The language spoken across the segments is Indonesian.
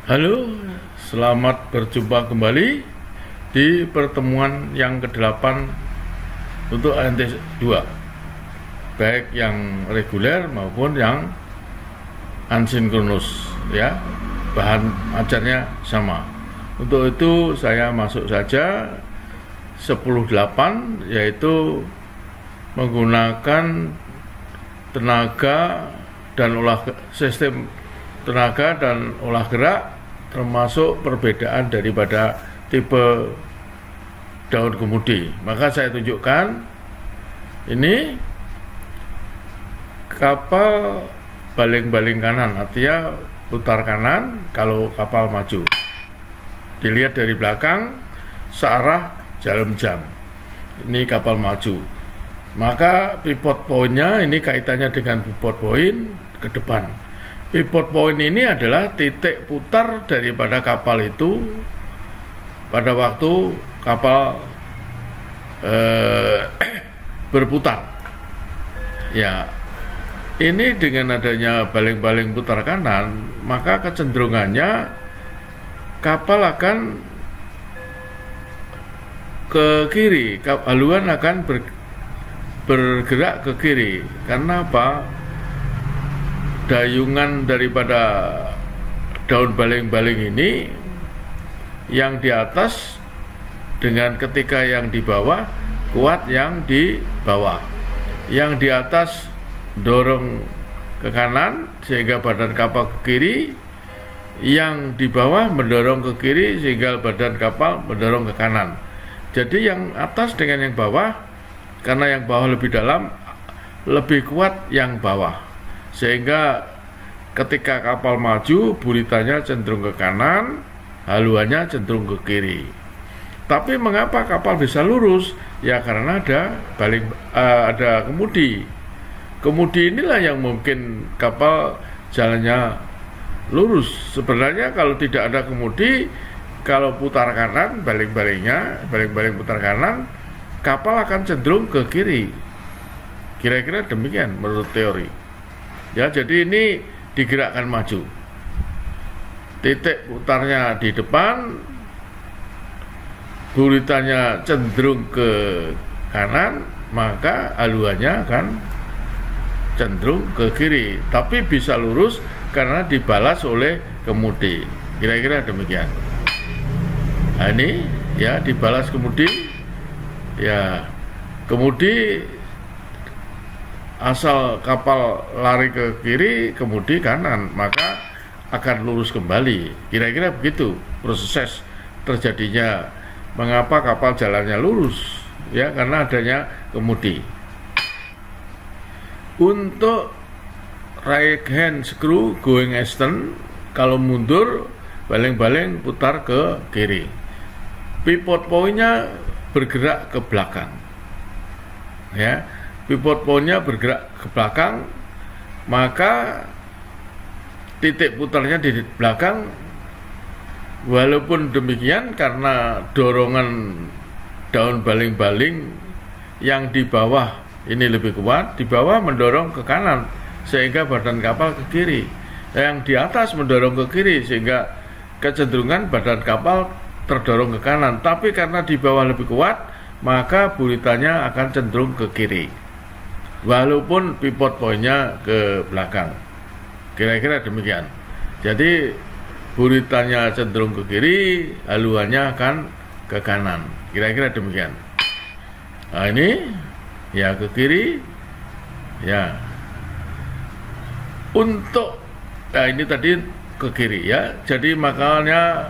Halo, selamat berjumpa kembali di pertemuan yang ke-8 untuk ANT 2, baik yang reguler maupun yang asinkronus, ya. Bahan ajarnya sama. Untuk itu saya masuk saja 10.8, yaitu menggunakan tenaga dan sistem tenaga dan olah gerak, termasuk perbedaan daripada tipe daun kemudi. Maka saya tunjukkan ini kapal baling-baling kanan, artinya putar kanan kalau kapal maju. Dilihat dari belakang searah jarum jam. Ini kapal maju. Maka pivot point-nya ini kaitannya dengan pivot point ke depan. Pivot point ini adalah titik putar daripada kapal itu pada waktu kapal berputar. Ya, ini dengan adanya baling-baling putar kanan, maka kecenderungannya kapal akan ke kiri, haluan akan bergerak ke kiri. Karena apa? Dayungan daripada daun baling-baling ini yang di atas dengan ketika yang di bawah kuat yang di bawah. Yang di atas dorong ke kanan sehingga badan kapal ke kiri, yang di bawah mendorong ke kiri sehingga badan kapal mendorong ke kanan. Jadi yang atas dengan yang bawah, karena yang bawah lebih dalam, lebih kuat yang bawah. Sehingga ketika kapal maju, buritannya cenderung ke kanan, haluannya cenderung ke kiri. Tapi mengapa kapal bisa lurus? Ya karena ada kemudi. Kemudi inilah yang mungkin kapal jalannya lurus. Sebenarnya kalau tidak ada kemudi, kalau putar kanan, baling-baling putar kanan, kapal akan cenderung ke kiri. Kira-kira demikian menurut teori. Ya, jadi ini digerakkan maju. Titik putarnya di depan, buritannya cenderung ke kanan, maka haluannya akan cenderung ke kiri. Tapi bisa lurus karena dibalas oleh kemudi. Kira-kira demikian. Nah, ini ya dibalas kemudi. Ya, kemudi asal kapal lari ke kiri, kemudi kanan, maka akan lurus kembali. Kira-kira begitu proses terjadinya mengapa kapal jalannya lurus, ya karena adanya kemudi. Untuk right hand screw going astern, kalau mundur baling-baling putar ke kiri. Pivot point-nya bergerak ke belakang. Ya. Pivot point-nya bergerak ke belakang, maka titik putarnya di belakang. Walaupun demikian, karena dorongan daun baling-baling yang di bawah ini lebih kuat, di bawah mendorong ke kanan sehingga badan kapal ke kiri, yang di atas mendorong ke kiri sehingga kecenderungan badan kapal terdorong ke kanan. Tapi karena di bawah lebih kuat, maka buritannya akan cenderung ke kiri, walaupun pivot point-nya ke belakang. Kira-kira demikian. Jadi buritannya cenderung ke kiri, haluannya akan ke kanan. Kira-kira demikian. Nah ini ya ke kiri. Ya. Untuk ini tadi ke kiri ya. Jadi makanya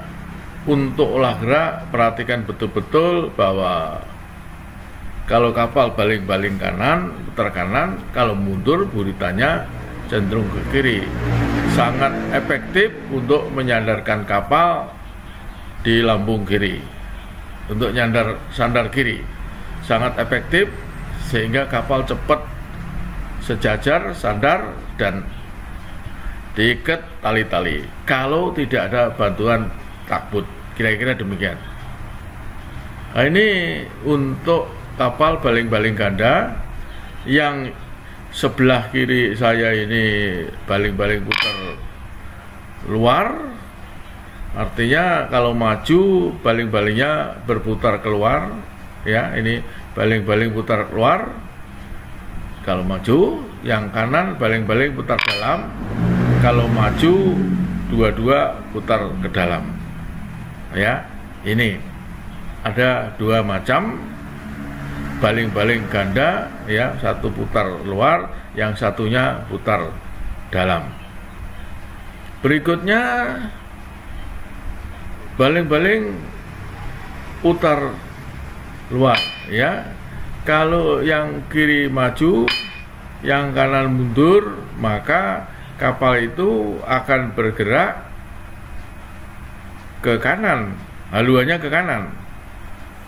untuk olah gerak perhatikan betul-betul bahwa kalau kapal baling-baling kanan, putar kanan, kalau mundur buritannya cenderung ke kiri. Sangat efektif untuk menyandarkan kapal di lambung kiri. Untuk sandar kiri. Sangat efektif sehingga kapal cepat sejajar, sandar, dan diikat tali-tali. Kalau tidak ada bantuan takbut, kira-kira demikian. Nah, ini untuk kapal baling-baling ganda yang sebelah kiri saya ini baling-baling putar luar, Artinya kalau maju baling-balingnya berputar keluar, ya ini baling-baling putar keluar. Kalau maju, yang kanan baling-baling putar dalam. Kalau maju dua-dua putar ke dalam. Ya, ini ada dua macam baling-baling ganda, ya, satu putar luar, yang satunya putar dalam. Berikutnya baling-baling putar luar, ya. Kalau yang kiri maju, yang kanan mundur, maka kapal itu akan bergerak ke kanan, haluannya ke kanan.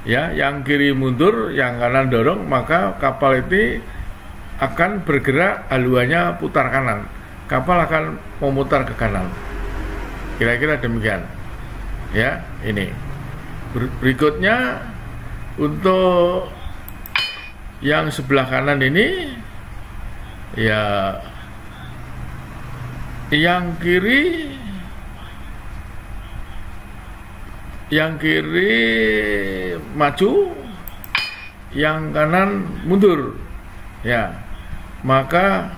Ya, yang kiri mundur, yang kanan dorong, maka kapal itu akan bergerak, haluannya putar kanan. Kapal akan memutar ke kanan. Kira-kira demikian. Ya, ini. Berikutnya untuk yang sebelah kanan ini, ya, yang kiri maju, yang kanan mundur, ya, maka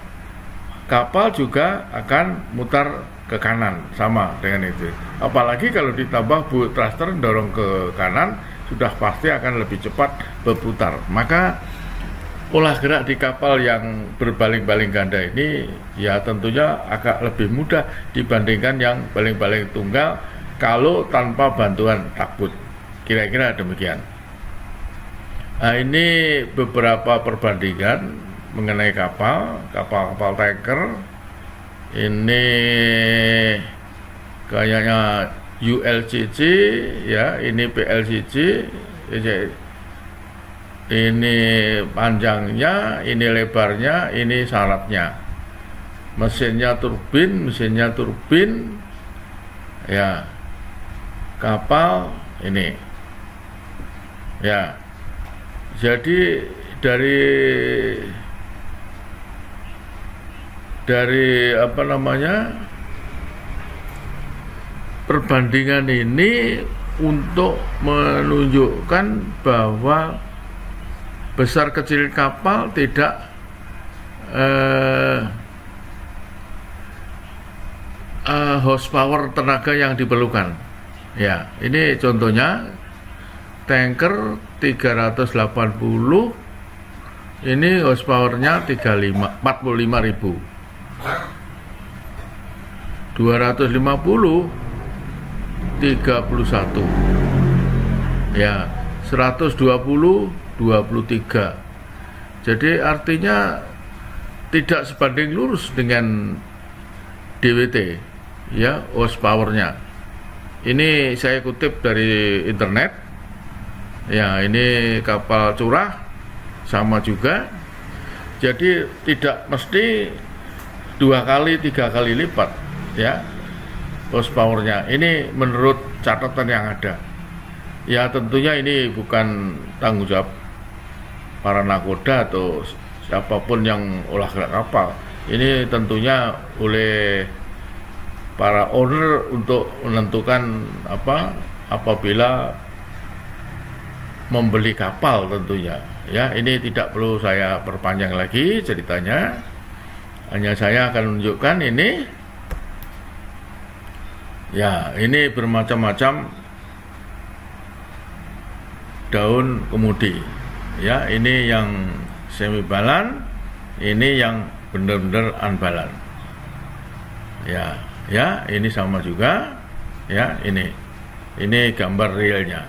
kapal juga akan mutar ke kanan, sama dengan itu. Apalagi kalau ditambah boot thruster dorong ke kanan, sudah pasti akan lebih cepat berputar. Maka pola gerak di kapal yang berbaling-baling ganda ini ya tentunya agak lebih mudah dibandingkan yang baling-baling tunggal kalau tanpa bantuan tugboat. Kira-kira demikian. Nah, ini beberapa perbandingan mengenai kapal tanker. Ini kayaknya ULCC, ya, ini PLCC, ini panjangnya, ini lebarnya, ini syaratnya. Mesinnya turbin, ya. Kapal ini, ya. Jadi dari apa namanya, perbandingan ini untuk menunjukkan bahwa besar kecil kapal tidak horsepower tenaga yang diperlukan. Ya, ini contohnya tanker 380, ini horsepowernya 45.000. 250 31, ya, 120 23. Jadi artinya tidak sebanding lurus dengan DWT, ya, horsepowernya. Ini saya kutip dari internet. Ya, ini kapal curah sama juga. Jadi tidak mesti 2 kali 3 kali lipat, ya, horsepowernya. Ini menurut catatan yang ada. Ya, tentunya ini bukan tanggung jawab para nakoda atau siapapun yang olah gerak kapal. Ini tentunya oleh para owner untuk menentukan apabila membeli kapal tentunya. Ya, ini tidak perlu saya perpanjang lagi ceritanya. Hanya saya akan menunjukkan ini. Ya, ini bermacam-macam daun kemudi. Ya, ini yang semi balan, ini yang benar-benar unbalan. Ya, ini sama juga. Ya, ini gambar realnya.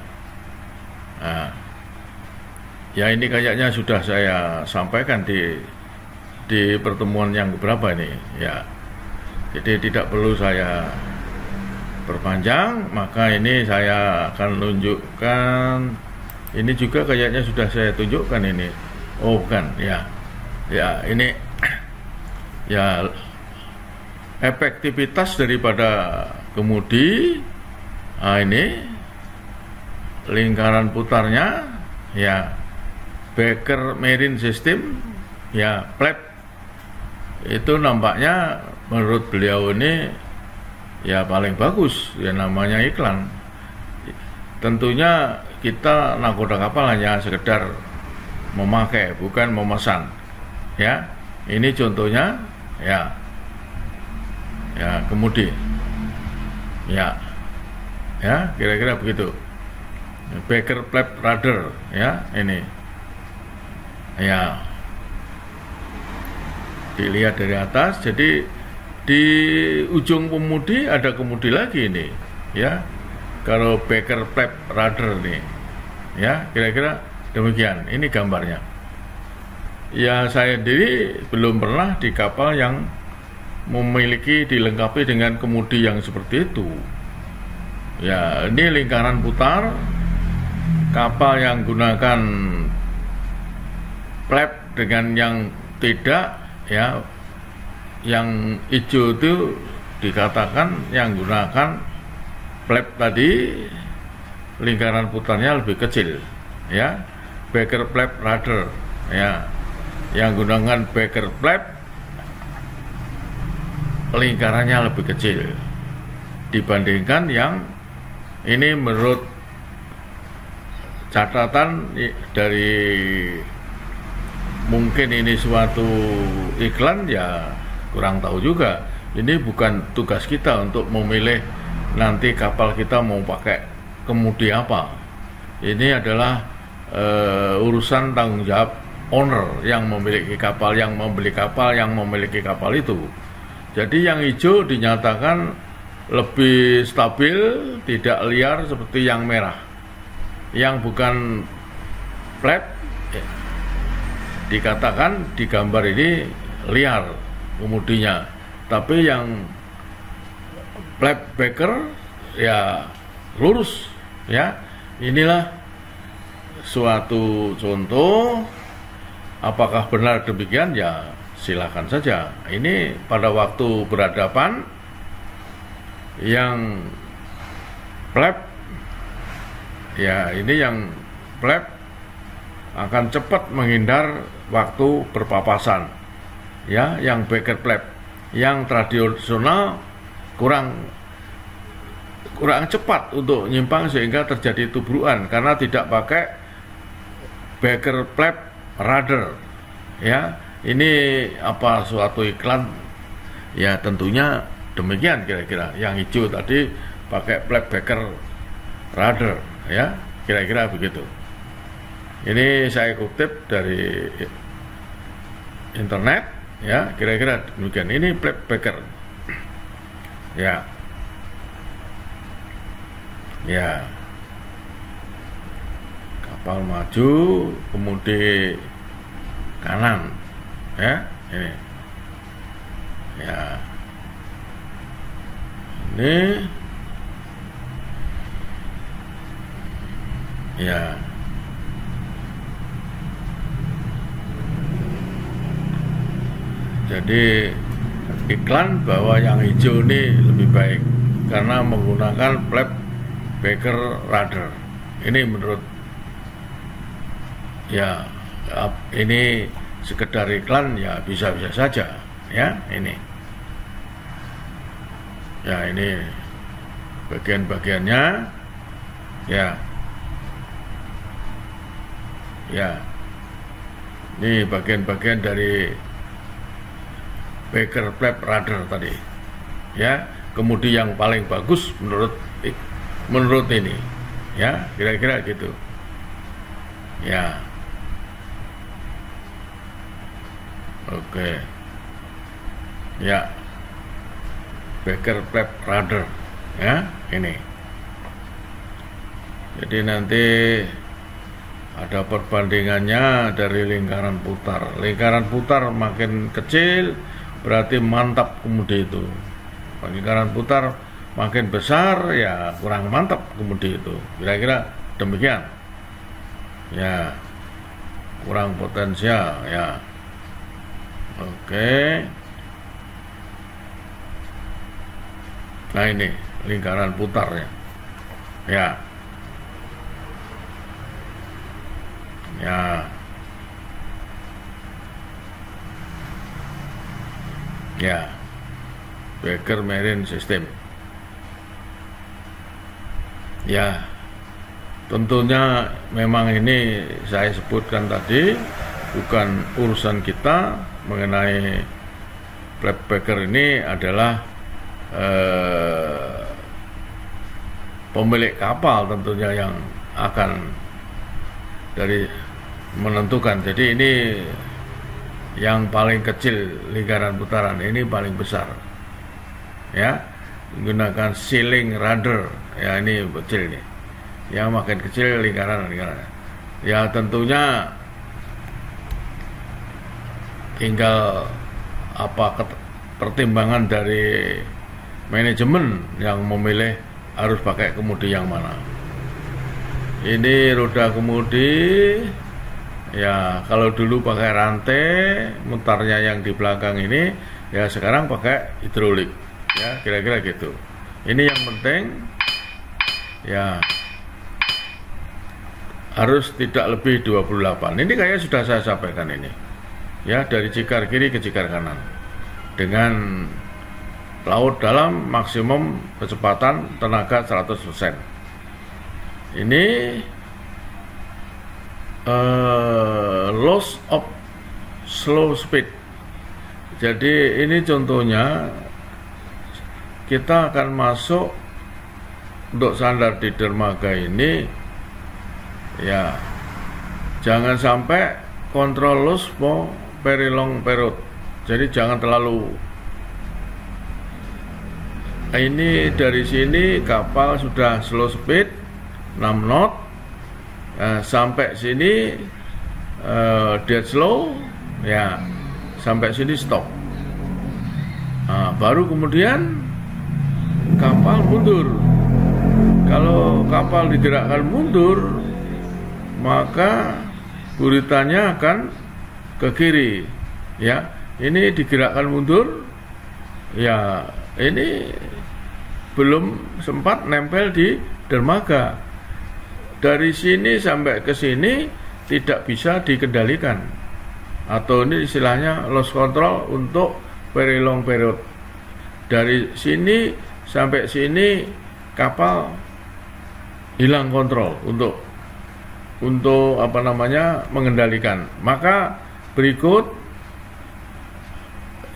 Nah, ya, ini kayaknya sudah saya sampaikan di pertemuan yang keberapa ini, ya. Jadi tidak perlu saya perpanjang, maka ini saya akan tunjukkan. Ini juga kayaknya sudah saya tunjukkan ini. Oh, bukan, ya. Ya, ini ya efektivitas daripada kemudi. Nah, ini lingkaran putarnya, ya, Baker Marine System, ya, flap. Itu nampaknya menurut beliau ini ya paling bagus, ya namanya iklan. Tentunya kita nakoda kapal hanya sekedar memakai, bukan memesan. Ya, ini contohnya, ya, kemudi, ya, kira-kira begitu. Baker flap rudder, ya, ini, ya, dilihat dari atas. Jadi di ujung kemudi ada kemudi lagi ini, ya. Kalau Baker flap rudder nih, ya, kira-kira demikian. Ini gambarnya. Ya, saya sendiri belum pernah di kapal yang memiliki dilengkapi dengan kemudi yang seperti itu. Ya, ini lingkaran putar. Kapal yang gunakan flap dengan yang tidak, ya, yang hijau itu dikatakan yang gunakan flap tadi lingkaran putarnya lebih kecil, ya. Baker flap rudder, ya, yang gunakan Baker flap lingkarannya lebih kecil dibandingkan yang ini. Menurut catatan dari, mungkin ini suatu iklan, ya kurang tahu juga. Ini bukan tugas kita untuk memilih nanti kapal kita mau pakai kemudi apa. Ini adalah urusan tanggung jawab owner yang memiliki kapal, yang membeli kapal, yang memiliki kapal itu. Jadi yang hijau dinyatakan lebih stabil, tidak liar seperti yang merah. Yang bukan flap, dikatakan di gambar ini liar kemudinya, tapi yang flap Baker, ya lurus, ya. Inilah suatu contoh. Apakah benar demikian? Ya silakan saja. Ini pada waktu berhadapan yang flap, ya, ini yang flap akan cepat menghindar waktu berpapasan, ya. Yang Baker flap yang tradisional kurang cepat untuk nyimpang sehingga terjadi tubrukan karena tidak pakai Baker flap rudder, ya. Ini apa suatu iklan? Ya tentunya demikian kira-kira. Yang hijau tadi pakai flap Baker rudder, ya, kira-kira begitu. Ini saya kutip dari internet, ya, kira-kira demikian. Ini flap Baker, ya, ya. Kapal maju, kemudi kanan, ya, ini, ya, ini, ya. Jadi iklan bahwa yang hijau ini lebih baik karena menggunakan flap Baker rudder. Ini menurut, ya, ini sekedar iklan, ya bisa-bisa saja, ya. Ini, ya, ini bagian-bagiannya, ya, ya. Ini bagian-bagian dari Baker flap rudder tadi, ya. Kemudi yang paling bagus menurut ini, ya, kira-kira gitu, ya. Oke, ya, Baker flap rudder, ya, ini. Jadi nanti ada perbandingannya dari lingkaran putar. Lingkaran putar makin kecil berarti mantap kemudi itu. Lingkaran putar makin besar, ya kurang mantap kemudi itu. Kira-kira demikian, ya, kurang potensial, ya. Oke. Nah ini lingkaran putarnya, ya, ya. Ya, Baker Marine System, Ya, tentunya memang ini saya sebutkan tadi bukan urusan kita mengenai backpacker ini adalah pemilik kapal tentunya yang akan dari menentukan. Jadi ini yang paling kecil lingkaran putaran, ini paling besar ya, menggunakan sealing rudder ya, ini kecil nih, yang makin kecil lingkaran ya. Tentunya tinggal pertimbangan dari manajemen yang memilih harus pakai kemudi yang mana. Ini roda kemudi ya, kalau dulu pakai rantai mutarnya yang di belakang ini ya, sekarang pakai hidrolik ya, kira-kira gitu. Ini yang penting ya, harus tidak lebih 28. Ini kayak sudah saya sampaikan ini ya, dari cikar kiri ke cikar kanan dengan laut dalam maksimum kecepatan tenaga 100%. Ini loss of slow speed. Jadi ini contohnya kita akan masuk untuk sandar di dermaga ini ya, jangan sampai kontrol loss for very long period. Jadi jangan terlalu, ini dari sini kapal sudah slow speed 6 knot, sampai sini dead slow ya, sampai sini stop. Baru kemudian kapal mundur. Kalau kapal digerakkan mundur, maka buritannya akan ke kiri ya. Ini digerakkan mundur ya, ini belum sempat nempel di dermaga. Dari sini sampai ke sini tidak bisa dikendalikan, atau ini istilahnya loss control untuk very long period. Dari sini sampai sini kapal hilang kontrol untuk mengendalikan. Maka berikut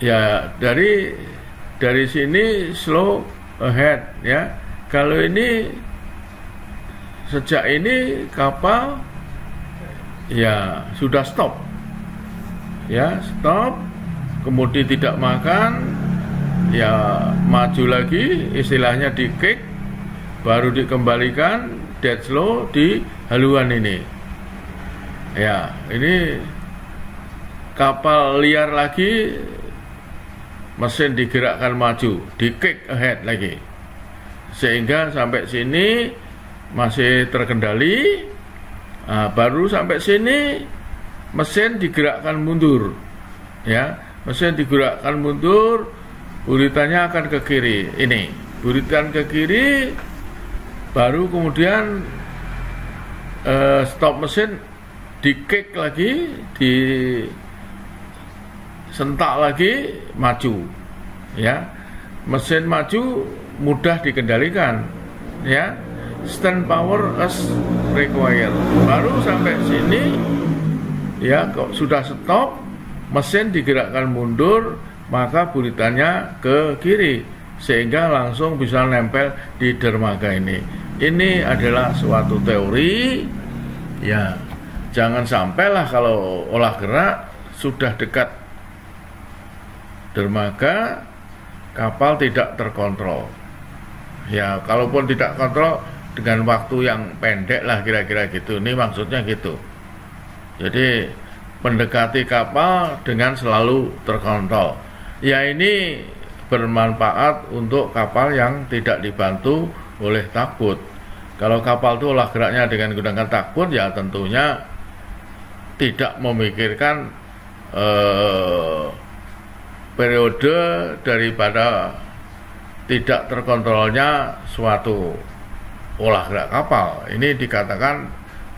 ya, dari sini slow ahead ya. Kalau ini sejak ini kapal ya sudah stop ya, stop, kemudian tidak makan ya, maju lagi, istilahnya di kick, baru dikembalikan dead slow di haluan ini ya. Ini kapal liar lagi, mesin digerakkan maju, di kick ahead lagi, sehingga sampai sini masih terkendali. Baru sampai sini mesin digerakkan mundur ya, mesin digerakkan mundur, buritannya akan ke kiri. Ini buritan ke kiri, baru kemudian stop mesin, di kick lagi, di sentak lagi, maju ya. Mesin maju mudah dikendalikan ya, stand power as required. Baru sampai sini ya, kok sudah stop, mesin digerakkan mundur, maka buritannya ke kiri, sehingga langsung bisa nempel di dermaga ini. Ini adalah suatu teori ya, jangan sampailah kalau olah gerak sudah dekat dermaga kapal tidak terkontrol ya. Kalaupun tidak kontrol dengan waktu yang pendek lah, kira-kira gitu. Ini maksudnya gitu. Jadi mendekati kapal dengan selalu terkontrol ya, ini bermanfaat untuk kapal yang tidak dibantu oleh tugboat. Kalau kapal itu olah geraknya dengan menggunakan tugboat ya, tentunya tidak memikirkan periode daripada tidak terkontrolnya suatu olah gerak kapal. Ini dikatakan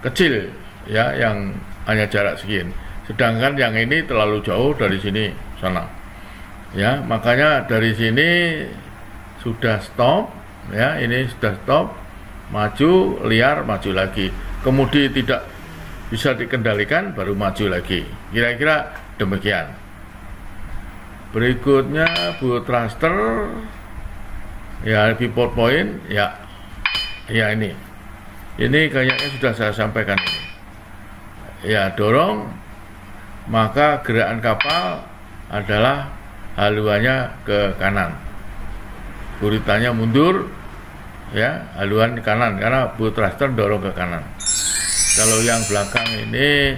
kecil ya, yang hanya jarak sekian, sedangkan yang ini terlalu jauh dari sini sana ya. Makanya dari sini sudah stop ya, ini sudah stop, maju, liar, maju lagi, kemudi tidak bisa dikendalikan, baru maju lagi. Kira-kira demikian. Berikutnya boot thruster, ya pivot point, ya ini kayaknya sudah saya sampaikan ini. Ya, dorong, maka gerakan kapal adalah haluannya ke kanan, buritanya mundur, ya haluan ke kanan karena boot thruster dorong ke kanan. Kalau yang belakang ini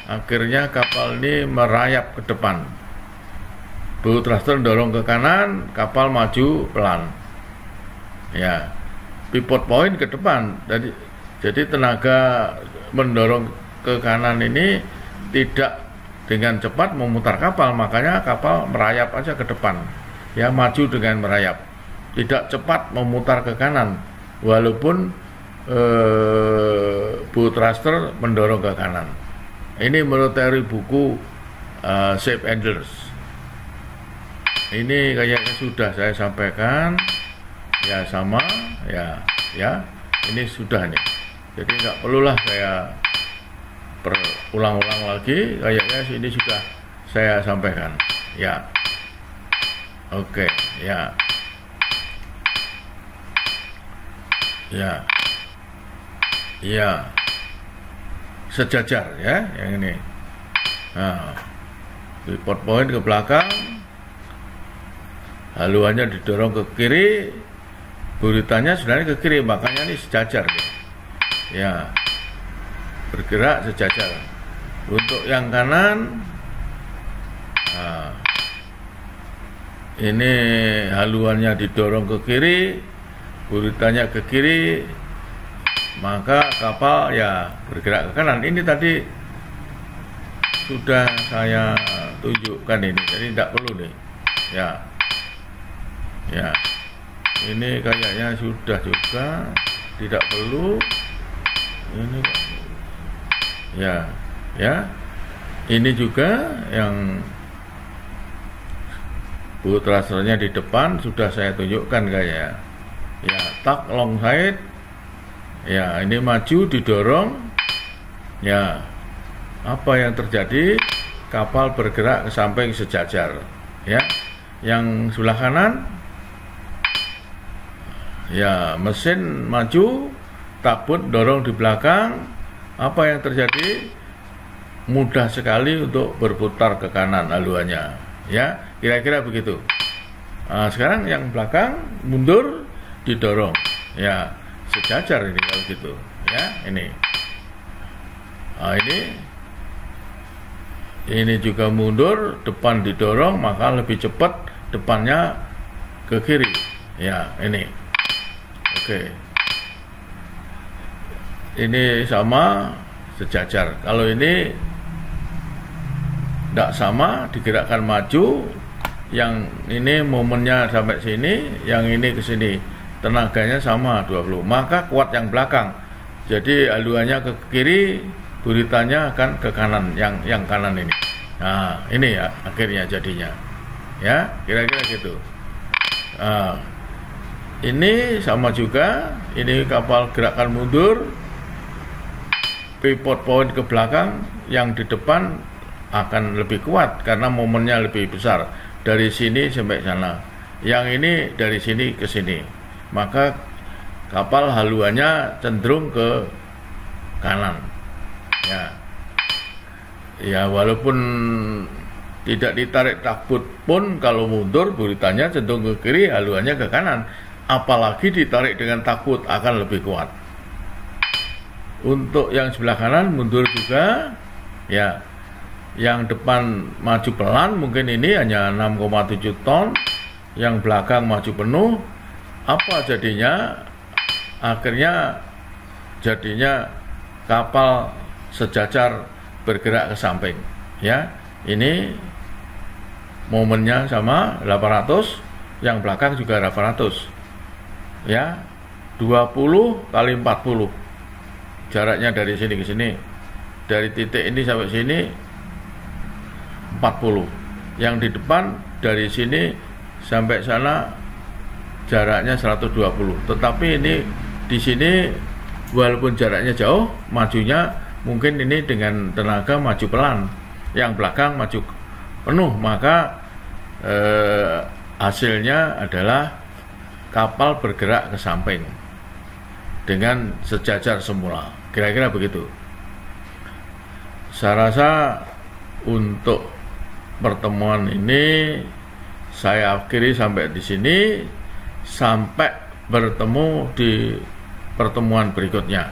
akhirnya kapal ini merayap ke depan, boot thruster dorong ke kanan, kapal maju pelan, ya pivot point ke depan. Jadi tenaga mendorong ke kanan ini tidak dengan cepat memutar kapal, makanya kapal merayap aja ke depan, ya maju dengan merayap, tidak cepat memutar ke kanan, walaupun boot thruster mendorong ke kanan. Ini menurut teori buku Shape Anglers. Ini kayaknya sudah saya sampaikan, ya sama, ya ini sudah nih. Jadi nggak perlulah saya berulang-ulang lagi, kayaknya ini sudah saya sampaikan, ya. Oke, ya. Sejajar ya yang ini. Nah, pivot point ke belakang, haluannya didorong ke kiri, buritanya sebenarnya ke kiri, makanya ini sejajar ya, bergerak sejajar. Untuk yang kanan, nah, ini haluannya didorong ke kiri, buritanya ke kiri, maka kapal ya bergerak ke kanan. Ini tadi sudah saya tunjukkan ini, jadi tidak perlu nih, ya ini kayaknya sudah juga, tidak perlu ini, ya ini juga yang boot thrusternya di depan sudah saya tunjukkan kayak ya tack longside, ya ini maju didorong, ya apa yang terjadi, kapal bergerak ke samping sejajar, ya yang sebelah kanan, ya mesin maju, takbut dorong di belakang, apa yang terjadi, mudah sekali untuk berputar ke kanan haluannya, ya kira-kira begitu. Nah, sekarang yang belakang mundur didorong, ya sejajar ini kalau gitu, ya ini. Nah, ini juga mundur, depan didorong, maka lebih cepat depannya ke kiri, ya ini. Oke. Ini sama sejajar. Kalau ini tidak sama, digerakkan maju, yang ini momennya sampai sini, yang ini ke sini, tenaganya sama 20, maka kuat yang belakang. Jadi haluannya ke kiri, buritanya akan ke kanan, yang kanan ini. Nah, ini ya akhirnya jadinya, ya kira-kira gitu. Nah, ini sama juga, ini kapal gerakan mundur, pivot point ke belakang, yang di depan akan lebih kuat karena momennya lebih besar dari sini sampai sana. Yang ini dari sini ke sini, maka kapal haluannya cenderung ke kanan. Ya walaupun tidak ditarik takbut pun, kalau mundur buritanya cenderung ke kiri, haluannya ke kanan. Apalagi ditarik dengan takbut akan lebih kuat. Untuk yang sebelah kanan mundur juga, ya yang depan maju pelan, mungkin ini hanya 6,7 ton, yang belakang maju penuh. Apa jadinya? Akhirnya jadinya kapal sejajar bergerak ke samping, ya ini momennya sama 800, yang belakang juga 800, ya 20 kali 40 jaraknya dari sini ke sini, dari titik ini sampai sini 40, yang di depan dari sini sampai sana jaraknya 120. Tetapi ini di sini walaupun jaraknya jauh, majunya mungkin ini dengan tenaga maju pelan, yang belakang maju penuh, maka hasilnya adalah kapal bergerak ke samping dengan sejajar semula. Kira-kira begitu. Saya rasa untuk pertemuan ini saya akhiri sampai di sini, sampai bertemu di pertemuan berikutnya.